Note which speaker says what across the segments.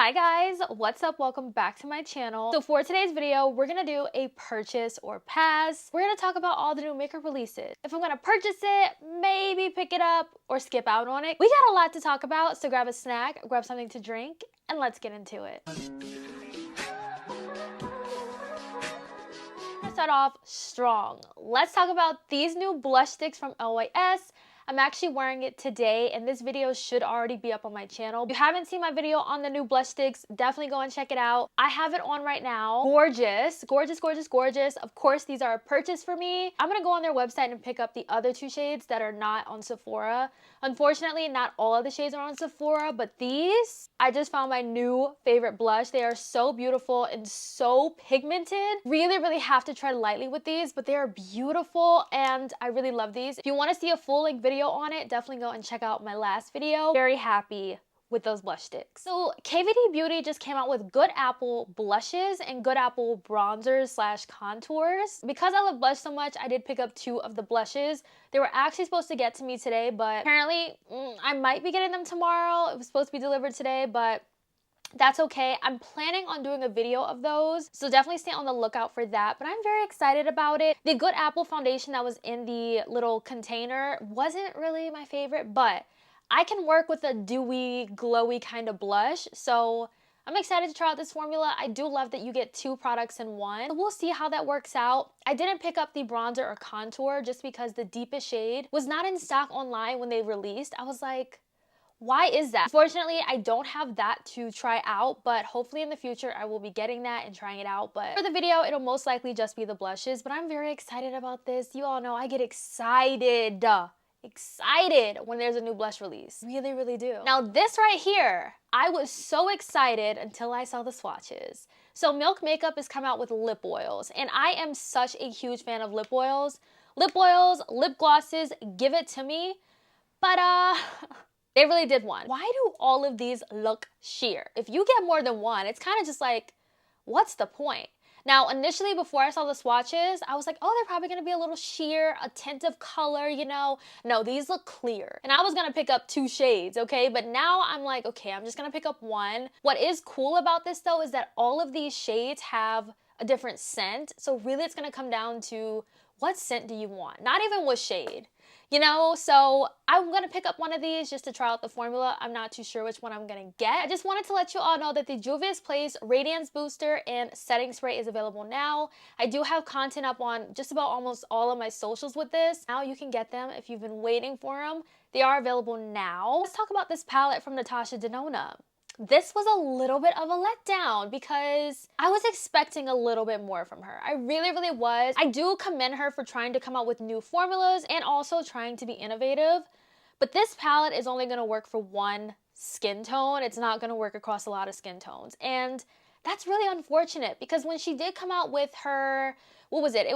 Speaker 1: Hi guys, what's up? Welcome back to my channel. So for today's video, we're gonna do a purchase or pass. We're gonna talk about all the new makeup releases. If I'm gonna purchase it, maybe pick it up or skip out on it. We got a lot to talk about, so grab a snack, grab something to drink, and let's get into it. Start off strong. Let's talk about these new blush sticks from LYS. I'm actually wearing it today, and this video should already be up on my channel. If you haven't seen my video on the new blush sticks, definitely go and check it out. I have it on right now. Gorgeous, gorgeous, gorgeous, gorgeous. Of course, these are a purchase for me. I'm gonna go on their website and pick up the other two shades that are not on Sephora. Unfortunately, not all of the shades are on Sephora, but these, I just found my new favorite blush. They are so beautiful and so pigmented. Really, really have to tread lightly with these, but they are beautiful and I really love these. If you want to see a full length video on it, definitely go and check out my last video. Very happy with those blush sticks. So KVD Beauty just came out with Good Apple blushes and Good Apple bronzers slash contours. Because I love blush so much, I did pick up two of the blushes. They were actually supposed to get to me today, but apparently I might be getting them tomorrow. It was supposed to be delivered today, but that's okay. I'm planning on doing a video of those, so definitely stay on the lookout for that, but I'm very excited about it. The Good Apple foundation that was in the little container wasn't really my favorite, but I can work with a dewy, glowy kind of blush, so I'm excited to try out this formula. I do love that you get two products in one. So we'll see how that works out. I didn't pick up the bronzer or contour just because the deepest shade was not in stock online when they released. I was like, why is that? Unfortunately, I don't have that to try out, but hopefully in the future I will be getting that and trying it out. But for the video, it'll most likely just be the blushes, but I'm very excited about this. You all know I get excited when there's a new blush release. Really, really do. Now this right here, I was so excited until I saw the swatches. So Milk Makeup has come out with lip oils, and I am such a huge fan of lip oils. Lip oils, lip glosses, give it to me. But they really did one. Why do all of these look sheer? If you get more than one, it's kind of just like, what's the point? Now, initially, before I saw the swatches, I was like, oh, they're probably gonna be a little sheer, a tint of color, you know? No, these look clear. And I was gonna pick up two shades, okay? But now I'm like, okay, I'm just gonna pick up one. What is cool about this though is that all of these shades have a different scent. So really it's gonna come down to what scent do you want? Not even what shade. You know, so I'm gonna pick up one of these just to try out the formula. I'm not too sure which one I'm gonna get. I just wanted to let you all know that the Juvia Place Radiance Booster and Setting Spray is available now. I do have content up on just about almost all of my socials with this. Now you can get them if you've been waiting for them. They are available now. Let's talk about this palette from Natasha Denona. This was a little bit of a letdown because I was expecting a little bit more from her. I really, really was. I do commend her for trying to come out with new formulas and also trying to be innovative, but this palette is only gonna work for one skin tone. It's not gonna work across a lot of skin tones. And that's really unfortunate because when she did come out with her, what was it?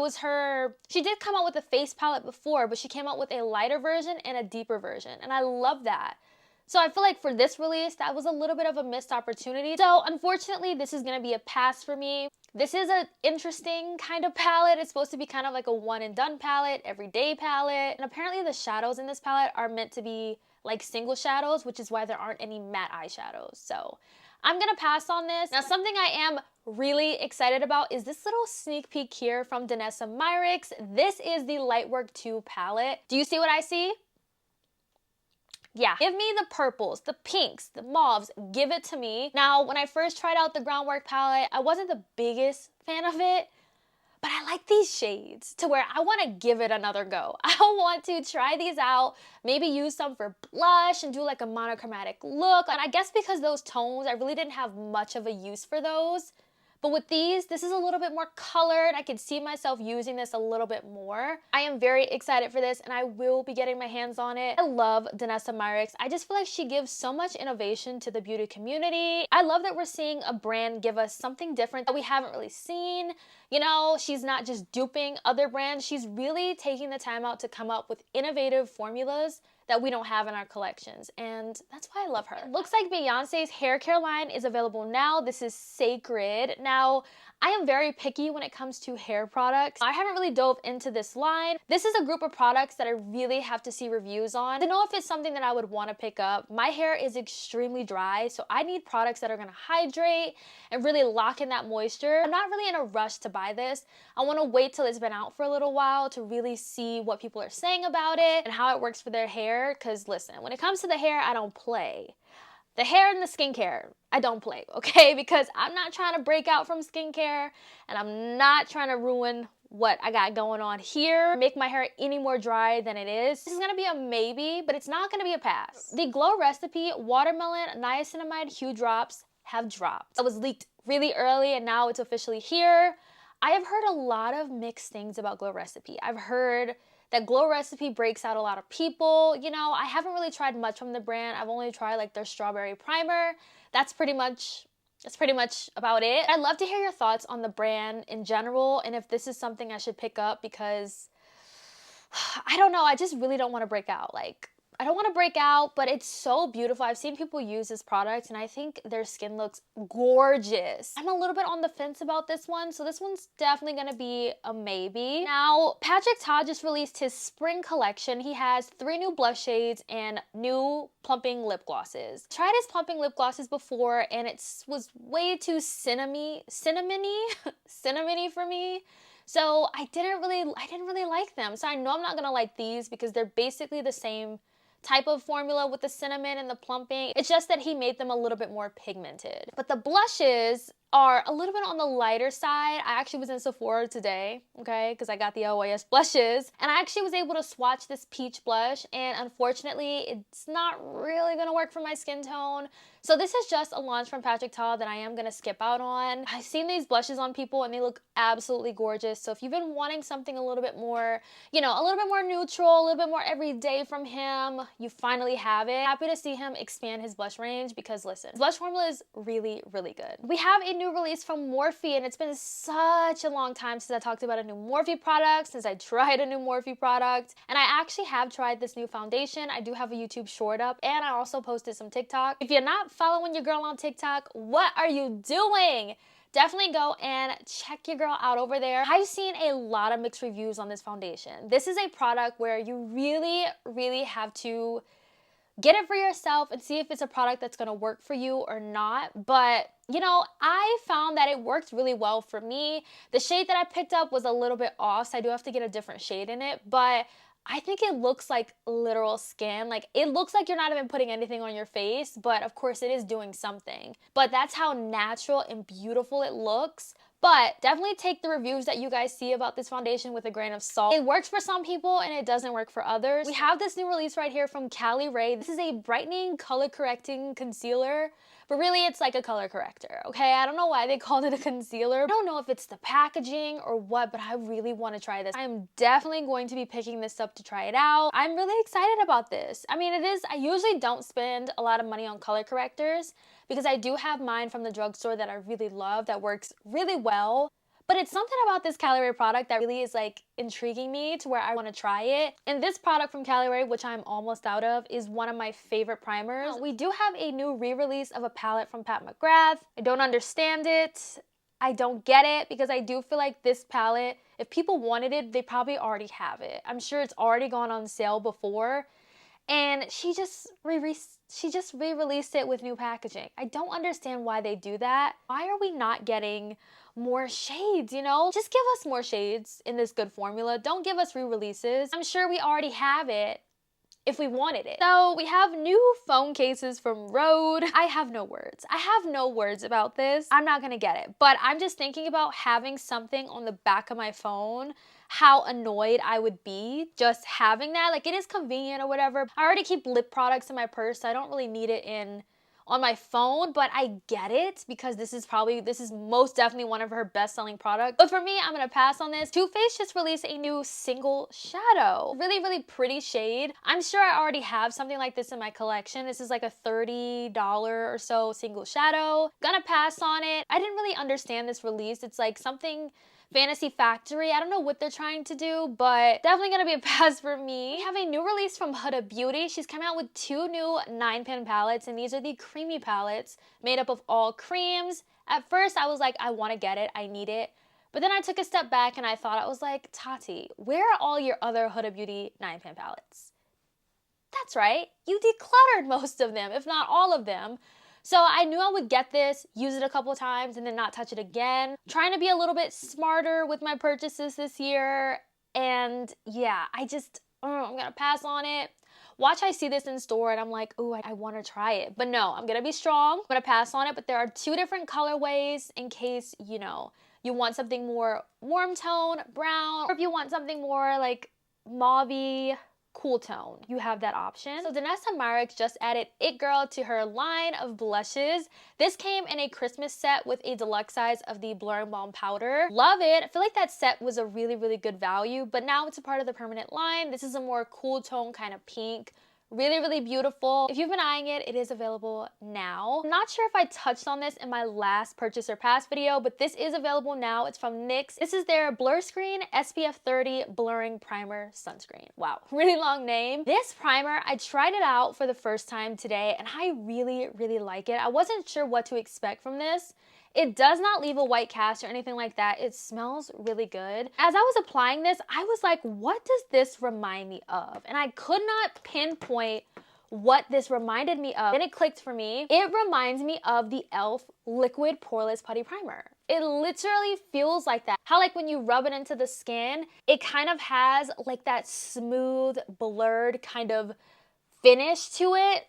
Speaker 1: She did come out with a face palette before, but she came out with a lighter version and a deeper version. And I love that. So I feel like for this release, that was a little bit of a missed opportunity. So unfortunately, this is gonna be a pass for me. This is an interesting kind of palette. It's supposed to be kind of like a one and done palette, everyday palette. And apparently the shadows in this palette are meant to be like single shadows, which is why there aren't any matte eyeshadows. So I'm gonna pass on this. Now something I am really excited about is this little sneak peek here from Dani Mar. This is the Lightwork 2 palette. Do you see what I see? Yeah, give me the purples, the pinks, the mauves, give it to me. Now, when I first tried out the Groundwork palette, I wasn't the biggest fan of it, but I like these shades to where I want to give it another go. I want to try these out, maybe use some for blush and do like a monochromatic look. And I guess because those tones, I really didn't have much of a use for those. But with these, this is a little bit more colored. I can see myself using this a little bit more. I am very excited for this and I will be getting my hands on it. I love Dani Mar. I just feel like she gives so much innovation to the beauty community. I love that we're seeing a brand give us something different that we haven't really seen. You know, she's not just duping other brands. She's really taking the time out to come up with innovative formulas that we don't have in our collections, and that's why I love her. It looks like Beyonce's hair care line is available now. This is Sacred. Now, I am very picky when it comes to hair products. I haven't really dove into this line. This is a group of products that I really have to see reviews on to know if it's something that I would want to pick up. My hair is extremely dry, so I need products that are going to hydrate and really lock in that moisture. I'm not really in a rush to buy this. I want to wait till it's been out for a little while to really see what people are saying about it and how it works for their hair, because listen, when it comes to the hair, I don't play. The hair and the skincare, I don't play, okay? Because I'm not trying to break out from skincare, and I'm not trying to ruin what I got going on here, make my hair any more dry than it is. This is gonna be a maybe, but it's not gonna be a pass. The Glow Recipe Watermelon Niacinamide Hue Drops have dropped. It was leaked really early, and now it's officially here. I have heard a lot of mixed things about Glow Recipe. I've heard that Glow Recipe breaks out a lot of people. You know, I haven't really tried much from the brand. I've only tried like their strawberry primer. That's pretty much about it. I'd love to hear your thoughts on the brand in general and if this is something I should pick up, because I don't know, I just really don't want to break out. Like, I don't want to break out, but it's so beautiful. I've seen people use this product and I think their skin looks gorgeous. I'm a little bit on the fence about this one, so this one's definitely going to be a maybe. Now, Patrick Todd just released his spring collection. He has 3 new blush shades and new plumping lip glosses. Tried his plumping lip glosses before and it was way too cinnamony for me. So I didn't really like them. So I know I'm not gonna like these because they're basically the same type of formula with the cinnamon and the plumping. It's just that he made them a little bit more pigmented. But the blushes are a little bit on the lighter side. I actually was in Sephora today, okay, because I got the OAS blushes, and I actually was able to swatch this peach blush, and unfortunately, it's not really gonna work for my skin tone. So this is just a launch from Patrick Todd that I am gonna skip out on. I've seen these blushes on people and they look absolutely gorgeous. So if you've been wanting something a little bit more, you know, a little bit more neutral, a little bit more everyday from him, you finally have it. Happy to see him expand his blush range because listen, his blush formula is really, really good. We have a new release from Morphe, and it's been such a long time since I talked about a new Morphe product, since I tried a new Morphe product. And I actually have tried this new foundation. I do have a YouTube short up, and I also posted some TikTok. If you're not following your girl on TikTok, what are you doing? Definitely go and check your girl out over there. I've seen a lot of mixed reviews on this foundation. This is a product where you really, really have to get it for yourself and see if it's a product that's gonna work for you or not. But, you know, I found that it worked really well for me. The shade that I picked up was a little bit off, so I do have to get a different shade in it. But I think it looks like literal skin. Like, it looks like you're not even putting anything on your face, but of course it is doing something. But that's how natural and beautiful it looks. But definitely take the reviews that you guys see about this foundation with a grain of salt. It works for some people and it doesn't work for others. We have this new release right here from Cali Ray. This is a brightening, color correcting concealer, but really it's like a color corrector, okay? I don't know why they called it a concealer. I don't know if it's the packaging or what, but I really want to try this. I'm definitely going to be picking this up to try it out. I'm really excited about this. I mean, I usually don't spend a lot of money on color correctors because I do have mine from the drugstore that I really love that works really well. But it's something about this Cali Ray product that really is like intriguing me to where I want to try it. And this product from Cali Ray, which I'm almost out of, is one of my favorite primers. We do have a new re-release of a palette from Pat McGrath. I don't understand it. I don't get it because I do feel like this palette, if people wanted it, they probably already have it. I'm sure it's already gone on sale before. And she just re-released it with new packaging. I don't understand why they do that. Why are we not getting more shades, you know? Just give us more shades in this good formula. Don't give us re-releases. I'm sure we already have it if we wanted it. So we have new phone cases from Rode. I have no words. I have no words about this. I'm not gonna get it, but I'm just thinking about having something on the back of my phone, how annoyed I would be just having that. Like, it is convenient or whatever. I already keep lip products in my purse, so I don't really need it on my phone, but I get it because this is most definitely one of her best-selling products. But for me, I'm gonna pass on this. Too Faced just released a new single shadow. Really, really pretty shade. I'm sure I already have something like this in my collection. This is like a $30 or so single shadow. Gonna pass on it. I didn't really understand this release. It's like something Fantasy Factory. I don't know what they're trying to do, but definitely gonna be a pass for me. We have a new release from Huda Beauty. She's coming out with 2 new 9-pan palettes, and these are the creamy palettes made up of all creams. At first, I was like, I want to get it, I need it. But then I took a step back and I thought, I was like, Tati, where are all your other Huda Beauty 9-pan palettes? That's right, you decluttered most of them, if not all of them. So I knew I would get this, use it a couple times, and then not touch it again. Trying to be a little bit smarter with my purchases this year. And yeah, I'm gonna pass on it. Watch I see this in store and I'm like, ooh, I want to try it. But no, I'm gonna be strong. I'm gonna pass on it. But there are 2 different colorways in case, you know, you want something more warm tone, brown, or if you want something more like mauve-y, cool tone, you have that option. So Natasha Denona just added It Girl to her line of blushes. This came in a Christmas set with a deluxe size of the Blurring Balm powder. Love it. I feel like that set was a really, really good value, but now it's a part of the permanent line. This is a more cool tone kind of pink. Really, really beautiful. If you've been eyeing it, it is available now. I'm not sure if I touched on this in my last purchase or pass video, but this is available now. It's from NYX. This is their Blur Screen SPF 30 Blurring Primer Sunscreen. Wow, really long name. This primer, I tried it out for the first time today, and I really, really like it. I wasn't sure what to expect from this. It does not leave a white cast or anything like that. It smells really good. As I was applying this, I was like, what does this remind me of? And I could not pinpoint what this reminded me of. Then it clicked for me. It reminds me of the e.l.f. Liquid Poreless Putty Primer. It literally feels like that. How like when you rub it into the skin, it kind of has like that smooth, blurred kind of finish to it.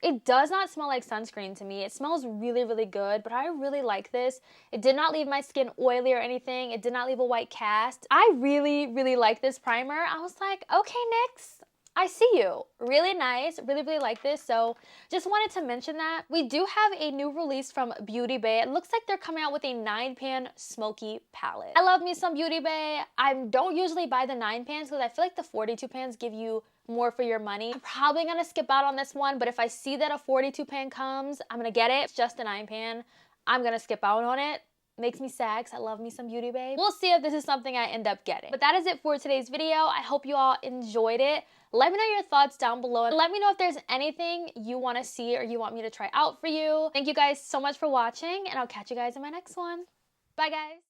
Speaker 1: It does not smell like sunscreen to me. It smells really, really good, but I really like this. It did not leave my skin oily or anything. It did not leave a white cast. I really, really like this primer. I was like, okay, NYX, I see you. Really nice. Really, really like this. So just wanted to mention that. We do have a new release from Beauty Bay. It looks like they're coming out with a 9-pan smoky palette. I love me some Beauty Bay. I don't usually buy the 9-pans because I feel like the 42 pans give you more for your money. I'm probably gonna skip out on this one, but if I see that a 42 pan comes, I'm gonna get it. It's just a 9-pan. I'm gonna skip out on it. Makes me sad because I love me some Beauty Bay. We'll see if this is something I end up getting. But that is it for today's video. I hope you all enjoyed it. Let me know your thoughts down below and let me know if there's anything you want to see or you want me to try out for you. Thank you guys so much for watching, and I'll catch you guys in my next one. Bye guys.